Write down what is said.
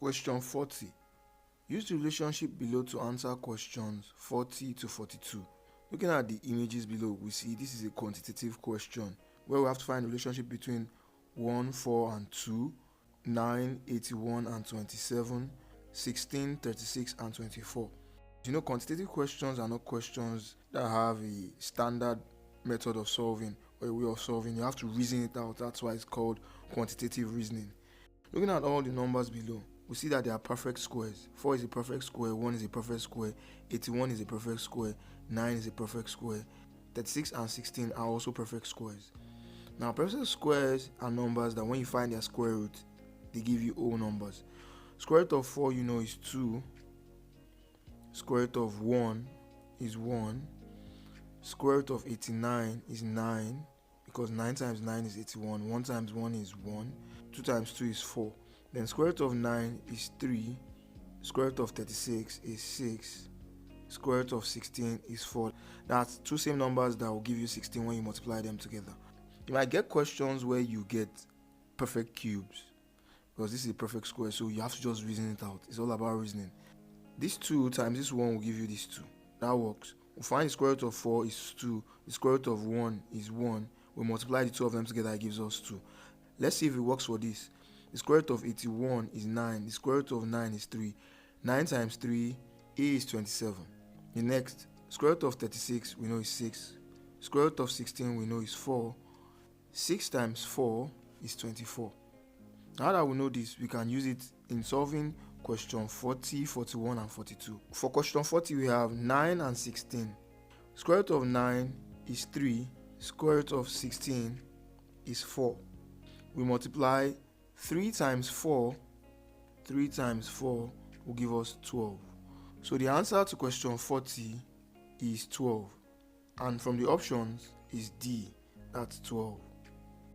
Question 40. Use the relationship below to answer questions 40 to 42. Looking at the images below, we see this is a quantitative question where we have to find the relationship between 1, 4, and 2, 9, 81, and 27, 16, 36, and 24. You know, quantitative questions are not questions that have a standard method of solving or a way of solving. You have to reason it out. That's why it's called quantitative reasoning. Looking at all the numbers below, we see that they are perfect squares. 4 is a perfect square, 1 is a perfect square, 81 is a perfect square, 9 is a perfect square, 36 and 16 are also perfect squares. Now, perfect squares are numbers that when you find their square root, they give you whole numbers. Square root of 4, you know, is 2. Square root of 1 is 1. Square root of 89 is 9, because 9 times 9 is 81. 1 times 1 is 1. 2 times 2 is 4. Then square root of 9 is 3. Square root of 36 is 6. Square root of 16 is 4. That's two same numbers that will give you 16 when you multiply them together. You might get questions where you get perfect cubes, because this is a perfect square, so you have to just reason it out. It's all about reasoning. This 2 times this 1 will give you this 2. That works. We'll find the square root of 4 is 2. The square root of 1 is 1. We multiply the two of them together, it gives us 2. Let's see if it works for this. The square root of 81 is 9. The square root of 9 is 3. 9 times 3 is 27. The next, square root of 36 we know is 6. Square root of 16 we know is 4. 6 times 4 is 24. Now that we know this, we can use it in solving question 40, 41, and 42. For question 40, we have 9 and 16. Square root of 9 is 3. Square root of 16 is 4. We multiply 3 times 4. 3 times 4 will give us 12. So the answer to question 40 is 12. And from the options is D, that's 12.